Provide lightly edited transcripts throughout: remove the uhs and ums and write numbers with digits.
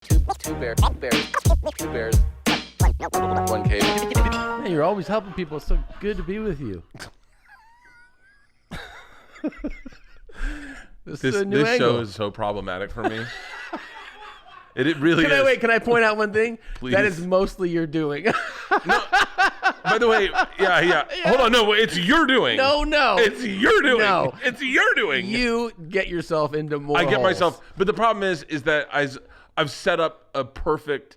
Two bears, one cave. Man, you're always helping people. It's so good to be with you. This is a new this angle. show is so problematic for me. It really is. Can I point out one thing? Please. That is mostly your doing. No, by the way, yeah. Hold on, no, it's your doing. No. It's your doing. No. It's your doing. You get yourself into more I get holes. myself, but the problem is that I've set up a perfect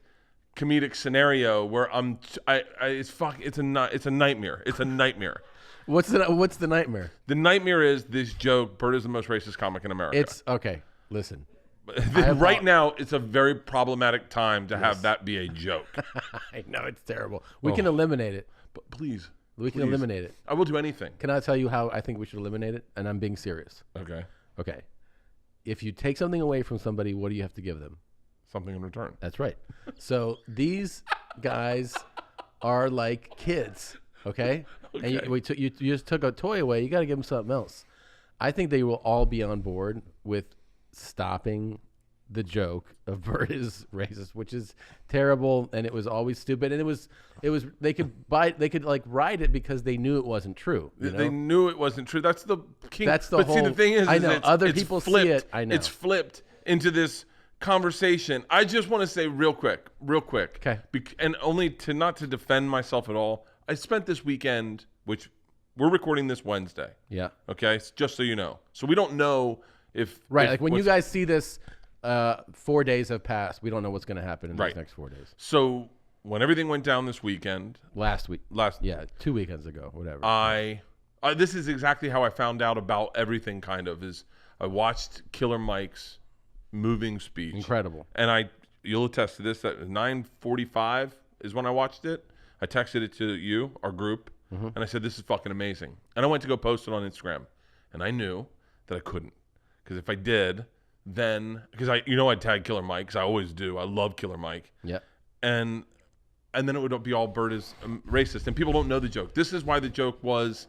comedic scenario where it's a nightmare. It's a nightmare. What's the nightmare? The nightmare is this joke. Bert is the most racist comic in America. It's okay. Listen. Right now, it's a very problematic time to have that be a joke. I know it's terrible. We can eliminate it. But please. We can eliminate it. I will do anything. Can I tell you how I think we should eliminate it? And I'm being serious. Okay. If you take something away from somebody, what do you have to give them? Something in return. That's right. So these guys are like kids, okay? And you just took a toy away. You got to give them something else. I think they will all be on board with stopping the joke of Bert is racist, which is terrible, and it was always stupid, and it was they could like ride it because they knew it wasn't true. You know? They knew it wasn't true. That's the king. That's the but whole. See, the thing is, I know it's, other it's people flipped. see it. I know It's flipped into this conversation. I just want to say real quick. Okay. And only not to defend myself at all. I spent this weekend, which we're recording this Wednesday. Yeah. Okay. Just so you know. So we don't know if like when you guys see this, 4 days have passed. We don't know what's going to happen in these next 4 days. So when everything went down this weekend, last 2 weekends ago, whatever. This is exactly how I found out about everything. Kind of is I watched Killer Mike's moving speech. Incredible. And you'll attest to this. At 9:45 is when I watched it. I texted it to you, our group, and I said, "This is fucking amazing." And I went to go post it on Instagram, and I knew that I couldn't, because if I did, then I'd tag Killer Mike, because I always do. I love Killer Mike. Yeah. And then it would be all Bert is racist, and people don't know the joke. This is why the joke was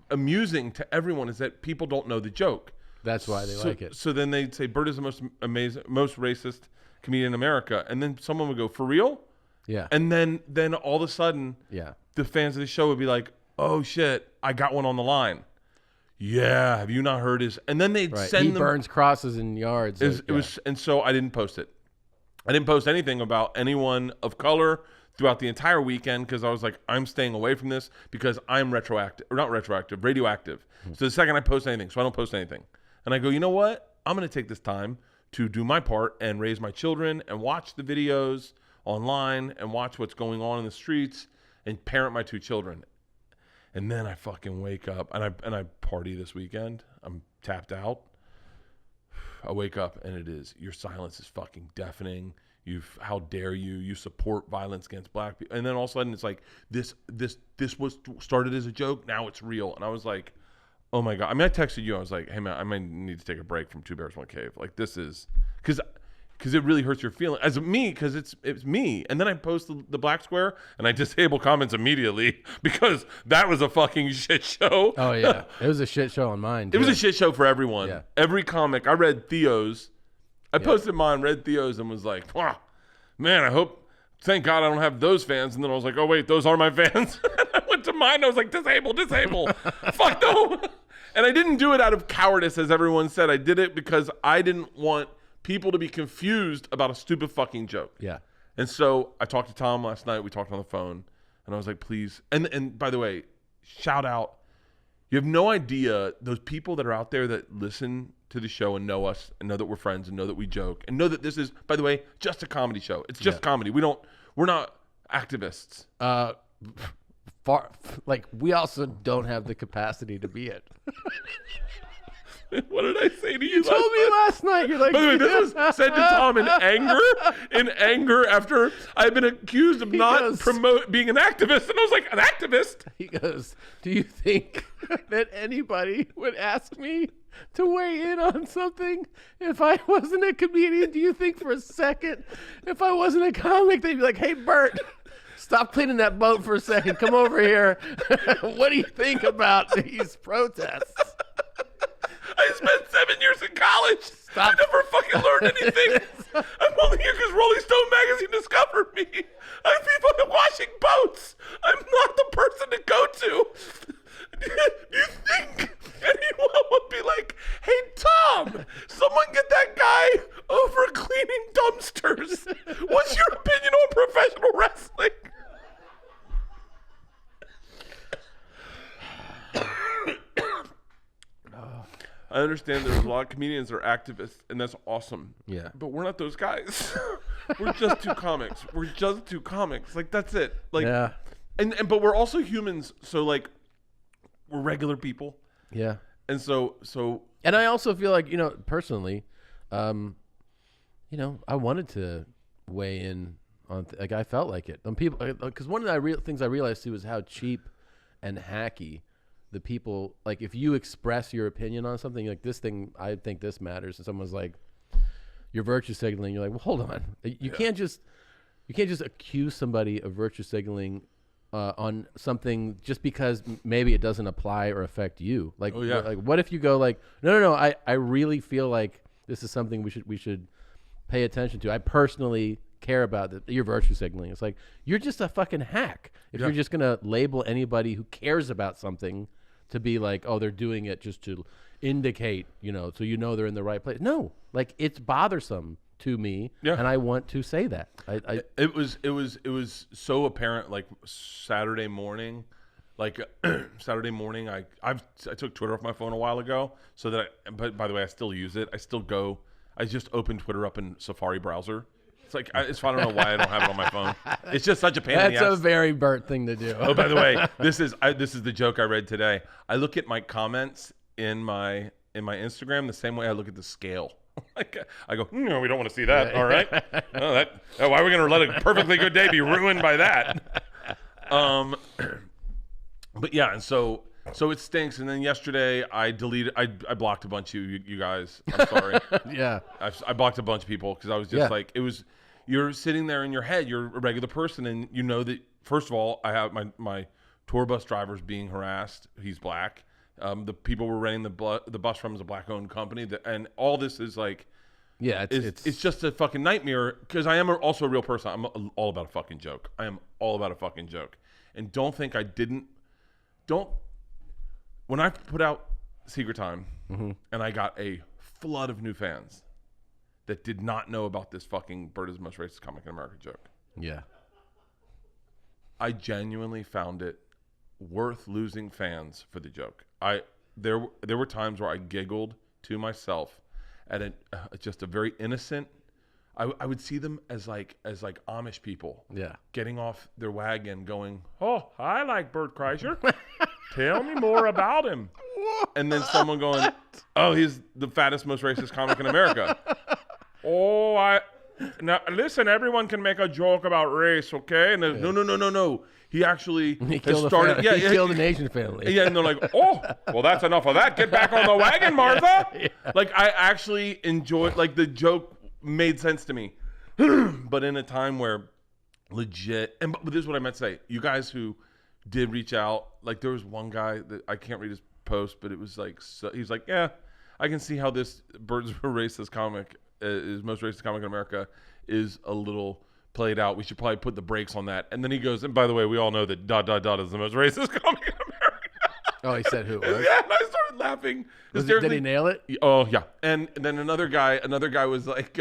amusing to everyone, is that people don't know the joke. That's why they like it. So then they'd say Bert is the most amazing, most racist comedian in America, and then someone would go, "For real?" Yeah. And then all of a sudden, the fans of the show would be like, "Oh shit, I got one on the line." Yeah, have you not heard his? And then they'd send he them. burns crosses in yards. It was, and so I didn't post it. I didn't post anything about anyone of color throughout the entire weekend, because I was like, I'm staying away from this because I'm radioactive. So the second I post anything, so I don't post anything. And I go, you know what? I'm going to take this time to do my part and raise my children and watch the videos online and watch what's going on in the streets and parent my 2 children. And then I fucking wake up and I party this weekend. I'm tapped out. I wake up and it is, your silence is fucking deafening. How dare you? You support violence against black people. And then all of a sudden it's like, this was started as a joke. Now it's real. And I was like, oh my God. I mean, I texted you. I was like, hey man, I might need to take a break from Two Bears, One Cave. Like this is, because it really hurts your feeling as me, because it's me. And then I post the black square and I disable comments immediately because that was a fucking shit show. Oh yeah, it was a shit show on mine too. It was a shit show for everyone. Yeah. Every comic. I read Theo's. I posted mine, read Theo's, and was like, wow, man, thank God I don't have those fans. And then I was like, oh wait, those are my fans. I went to mine. I was like, disable. Fuck no. And I didn't do it out of cowardice, as everyone said. I did it because I didn't want people to be confused about a stupid fucking joke. Yeah. And so I talked to Tom last night. We talked on the phone, and I was like, please. And by the way, shout out. You have no idea, those people that are out there that listen to the show and know us and know that we're friends and know that we joke and know that this is, by the way, just a comedy show. It's just comedy. We're not activists. We also don't have the capacity to be it. What did I say to you? You told me last night. You're like, by the way, this was said to Tom in anger after I've been accused of being an activist. And I was like, an activist? He goes, do you think that anybody would ask me to weigh in on something if I wasn't a comedian? Do you think for a second, if I wasn't a comic, they'd be like, hey, Bert, stop cleaning that boat for a second. Come over here. What do you think about these protests? I spent 7 years in college. Stop. I never fucking learned anything. I'm only here because Rolling Stone magazine discovered me. I'm people washing boats. I'm not the person to go to. Do you think anyone would be like, hey, Tom, someone get that guy over cleaning dumpsters? What's your opinion on professional wrestling? I understand there's a lot of comedians that are activists, and that's awesome. Yeah. But we're not those guys. We're just two comics. Like, that's it. Like, Yeah. But we're also humans, so, like, we're regular people. Yeah. And so. And I also feel like, personally, I wanted to weigh in on, like, I felt like it. On people, because one of the things I realized too was how cheap and hacky the people, like, if you express your opinion on something, like this thing, I think this matters, and someone's like, you're virtue signaling, you're like, well, hold on. You can't just accuse somebody of virtue signaling on something just because maybe it doesn't apply or affect you. Like, like, what if you go like, no, I really feel like this is something we should pay attention to. I personally care about that. You're virtue signaling. It's like, you're just a fucking hack if you're just gonna label anybody who cares about something to be like, oh, they're doing it just to indicate, so they're in the right place. No, like, it's bothersome to me, and I want to say that. It was so apparent, like, Saturday morning. I took Twitter off my phone a while ago, so that but by the way, I still use it. I just opened Twitter up in Safari browser. It's like, I don't know why I don't have it on my phone. It's just such a pain in the ass. That's a very Bert thing to do. Oh, by the way, this is the joke I read today. I look at my comments in my Instagram the same way I look at the scale. Like, I go, no, we don't want to see that. All right. Why are we going to let a perfectly good day be ruined by that? But yeah, and so it stinks. And then yesterday I blocked a bunch of you guys. I'm sorry. Yeah. I blocked a bunch of people because I was just like, you're sitting there in your head, you're a regular person, and you know that, first of all, I have my tour bus driver's being harassed. He's black. The people we're renting the bus from is a black-owned company, and all this is like, it's just a fucking nightmare, because I am also a real person. I'm all about a fucking joke. I am all about a fucking joke, and don't think I didn't. When I put out Secret Time, and I got a flood of new fans that did not know about this fucking Bert is the most racist comic in America joke. Yeah. I genuinely found it worth losing fans for the joke. There were times where I giggled to myself at just a very innocent. I would see them as like Amish people. Yeah. Getting off their wagon, going, "Oh, I like Bert Kreischer. Tell me more about him." And then someone going, "Oh, he's the fattest, most racist comic in America." Now listen, everyone can make a joke about race, okay? And then, no. He actually has started. He killed an Asian family. Yeah, and they're like, "Oh, well, that's enough of that. Get back on the wagon, Martha." Yeah. Like, I actually enjoyed. Like, the joke made sense to me, but in a time where legit. But this is what I meant to say. You guys who did reach out, like, there was one guy that I can't read his post, but it was like, he's like, "Yeah, I can see how this Bert's racist comic is most racist comic in America is a little played out. We should probably put the brakes on that." And then he goes, "And by the way, we all know that ... is the most racist comic in America." Oh, he said who it was? Yeah, and I started laughing. Did he nail it? Oh yeah. And then another guy was like,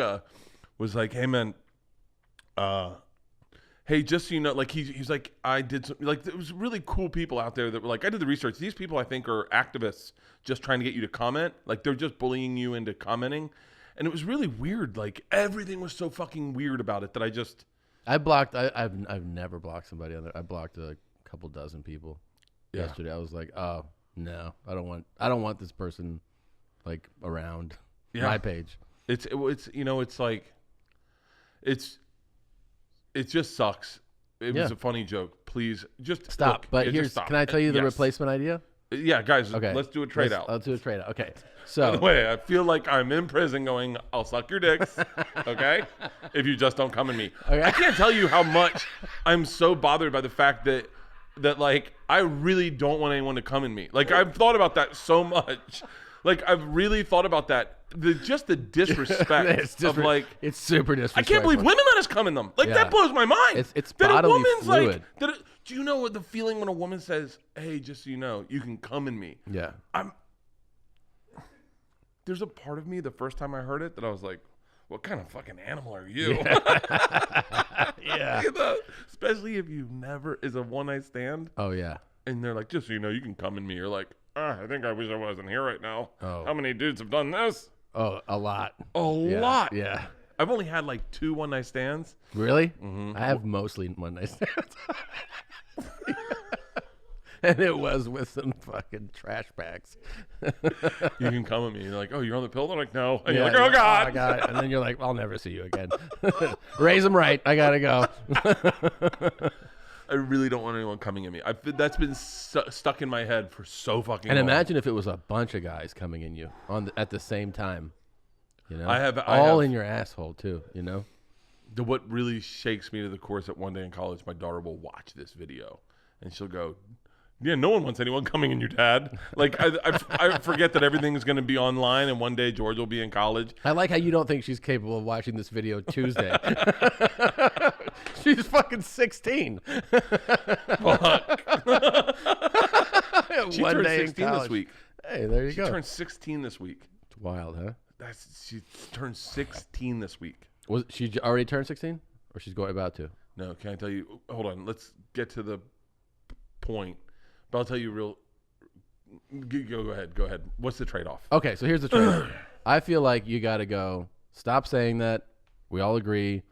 "Hey man, hey, just so you know," like, he's like, "I did some," like, there was really cool people out there that were like, "I did the research. These people I think are activists just trying to get you to comment. Like, they're just bullying you into commenting." And it was really weird. Like, everything was so fucking weird about it that I've never blocked somebody on there. I blocked a couple dozen people yesterday. I was like, oh no, I don't want this person, like, around my page. It just sucks. It was a funny joke. Please just stop. But can I tell you the replacement idea? Yeah, guys, let's do a trade out. Let's do a trade out. Okay. So, by the way, I feel like I'm in prison going, "I'll suck your dicks," okay? If you just don't come in me. Okay. I can't tell you how much I'm so bothered by the fact that like, I really don't want anyone to come in me. Like, I've thought about that so much. Like, I've really thought about that. Just the disrespect of like, it's super disrespectful. I can't believe women let us come in them. Like that blows my mind. It's that bodily a woman's fluid. like, do you know what the feeling when a woman says, "Hey, just so you know, you can come in me"? Yeah. There's a part of me the first time I heard it that I was like, what kind of fucking animal are you? Yeah. You know, especially if you've never is a one night stand. Oh yeah. And they're like, just so you know, you can come in me. You're like, I think I wish I wasn't here right now. Oh. How many dudes have done this? Oh, a lot. A lot. Yeah. I've only had like 2 one night stands. Really? Mm-hmm. I have mostly one night stands. And it was with some fucking trash bags. You can come at me. You're like, oh, you're on the pill? They're like, no. And Yeah, you're like, oh, God. Oh, God. And then you're like, I'll never see you again. Raise them right. I got to go. I really don't want anyone coming at me. That's been stuck in my head for so fucking long. And imagine if it was a bunch of guys coming in you at the same time. You know, I have in your asshole too. You know, what really shakes me to the core is that one day in college, my daughter will watch this video, and she'll go, "Yeah, no one wants anyone coming in your dad." Like I forget that everything is going to be online, and one day George will be in college. I like how you don't think she's capable of watching this video Tuesday. She's fucking 16. Fuck. She One turned day in 16 college. this week. Hey, there you go. She turned 16 this week. It's wild, huh? She turned 16 this week. Was she already turned 16, or she's about to? No, can I tell you? Hold on. Let's get to the point. But I'll tell you real. Go ahead. Go ahead. What's the trade-off? Okay, so here's the trade-off. I feel like you got to go. Stop saying that. We all agree.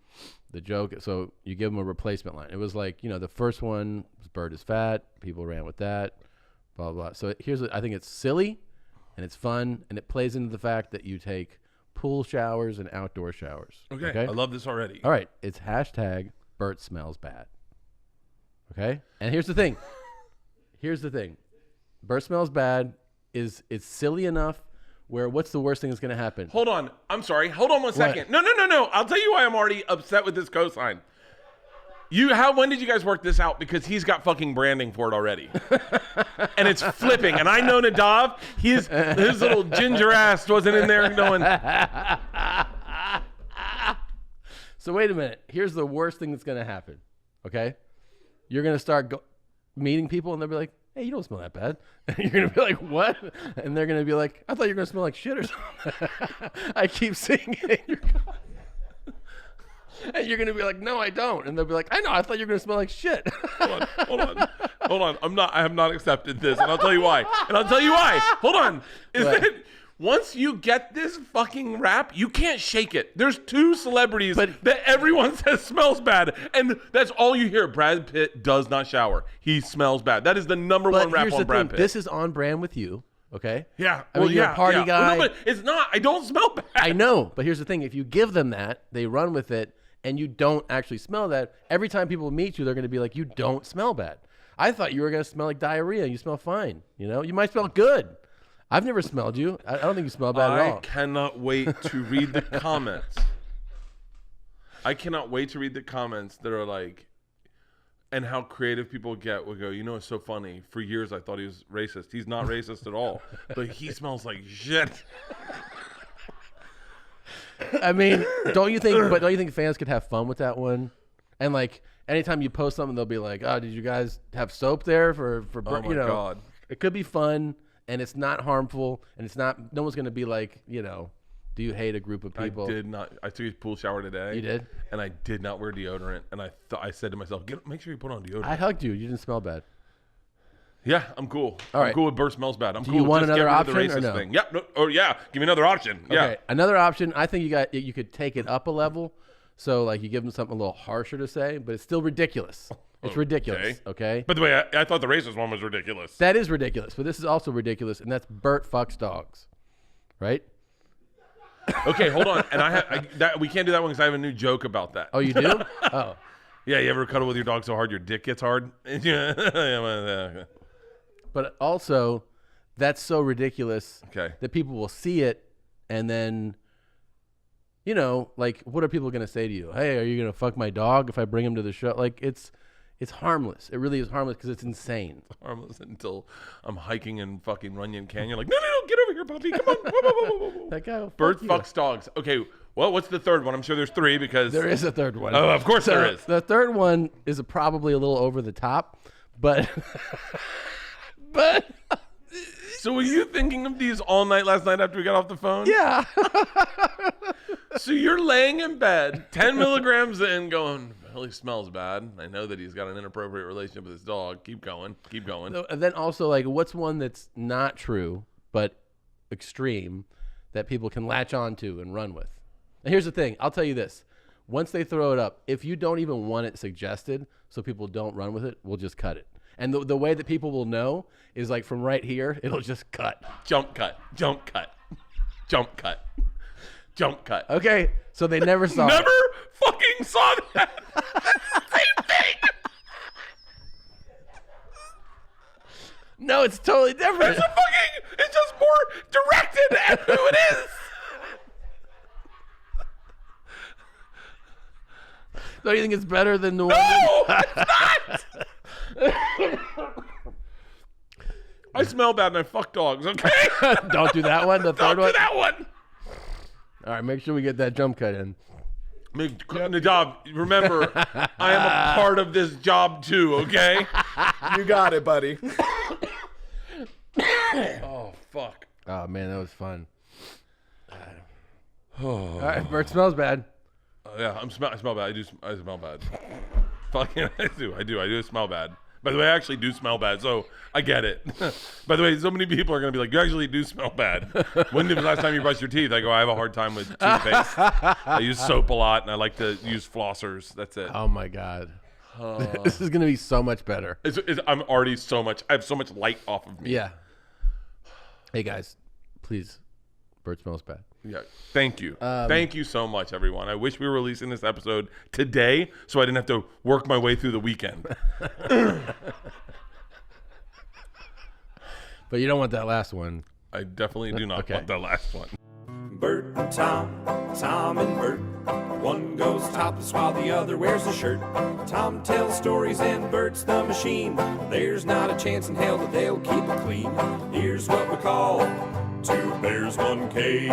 The joke. So you give them a replacement line. It was like, the first one was "Bird is fat." People ran with that. Blah blah. So I think it's silly, and it's fun, and it plays into the fact that you take pool showers and outdoor showers. Okay. I love this already. All right. It's hashtag Bert smells bad. Okay. And here's the thing. Bert smells bad it's silly enough where what's the worst thing that's going to happen? Hold on. I'm sorry. Hold on one second. No. I'll tell you why I'm already upset with this cosign. When did you guys work this out? Because he's got fucking branding for it already. And it's flipping. And I know Nadav, his little ginger ass wasn't in there going. So wait a minute. Here's the worst thing that's going to happen. Okay? You're going to start meeting people and they'll be like, "Hey, you don't smell that bad." And you're going to be like, "What?" And they're going to be like, "I thought you were going to smell like shit or something." I keep seeing it in your car. And you're going to be like, "No, I don't." And they'll be like, "I know, I thought you were going to smell like shit." Hold on. I have not accepted this. And I'll tell you why. Hold on. Once you get this fucking rap, you can't shake it. There's 2 celebrities that everyone says smells bad, and that's all you hear. Brad Pitt does not shower. He smells bad. That is the number one rap on Brad Pitt. This is on brand with you, okay? Yeah. I mean, you're a party guy. Well, no, but it's not. I don't smell bad. I know, but here's the thing. If you give them that, they run with it, and you don't actually smell that, every time people meet you, they're going to be like, "You don't smell bad. I thought you were going to smell like diarrhea. You smell fine. You might smell good. I've never smelled you. I don't think you smell bad at all." I cannot wait to read the comments. That are like, and how creative people get will go, it's so funny. For years, I thought he was racist. He's not racist at all, but he smells like shit. I mean, don't you think fans could have fun with that one? And like, anytime you post something, they'll be like, "Oh, did you guys have soap there for Oh my God. It could be fun. And it's not harmful, and it's not. No one's gonna be like, "Do you hate a group of people?" I did not. I took a pool shower today. You did? And I did not wear deodorant. And I said to myself, make sure you put on deodorant. I hugged you. You didn't smell bad. Yeah, I'm cool. All right. I'm cool with Bert smells bad. I'm Do cool. you want with just another get rid option of the or racist no? thing. Yeah. No, yeah. Give me another option. Yeah. Okay. Another option. I think you could take it up a level. So like you give them something a little harsher to say, but it's still ridiculous. It's ridiculous. Okay. By the way, I thought the racist one was ridiculous. That is ridiculous, but this is also ridiculous, and that's Bert fucks dogs, right? Okay, hold on. And we can't do that one because I have a new joke about that. Oh, you do? Oh. Yeah, you ever cuddle with your dog so hard your dick gets hard? Yeah. But also, that's so ridiculous that people will see it, and then, like, what are people going to say to you? "Hey, are you going to fuck my dog if I bring him to the show?" Like, it's It's harmless. It really is harmless because it's insane. Harmless until I'm hiking in fucking Runyon Canyon. Like, no, get over here, puppy. Come on. Whoa, whoa, whoa, whoa. That guy will Bird fuck you. fucks dogs. Okay, well, what's the third one? I'm sure there's 3 because... There is a third one. Oh, of course there is. The third one is probably a little over the top, but... but... So were you thinking of these all night last night after we got off the phone? Yeah. So you're laying in bed, 10 milligrams in, going, well, he smells bad. I know that he's got an inappropriate relationship with his dog. Keep going. And then also, like, what's one that's not true, but extreme, that people can latch on to and run with? And here's the thing. I'll tell you this. Once they throw it up, if you don't even want it suggested so people don't run with it, we'll just cut it. And the way that people will know is, like, from right here, it'll just cut. Jump cut. Okay, so they never saw Never it. fucking saw that. Same thing. No, it's totally different. It's just more directed at who it is. Don't you think it's better than the one? No, it's not. I smell bad and I fuck dogs, okay? Don't do that one, the third Don't one? do that one. All right, make sure we get that jump cut in. The job. Remember, I am a part of this job too, okay? You got it, buddy. Oh, fuck. Oh, man, that was fun. All right, Bert smells bad. Yeah, I smell bad. I smell bad. Fucking, I do smell bad. By the way, I actually do smell bad, so I get it. By the way, so many people are going to be like, you actually do smell bad. When was the last time you brushed your teeth? I go, I have a hard time with toothpaste. I use soap a lot, and I like to use flossers. That's it. Oh, my God. This is going to be so much better. I'm already I have so much light off of me. Yeah. Hey, guys, please, Bert smells bad. Yeah. Thank you. Thank you so much, everyone. I wish we were releasing this episode today so I didn't have to work my way through the weekend. But you don't want that last one. I definitely do not want the last one. Bert and Tom, Tom and Bert. One goes topless while the other wears a shirt. Tom tells stories and Bert's the machine. There's not a chance in hell that they'll keep it clean. Here's what we call 2 bears, 1 cave.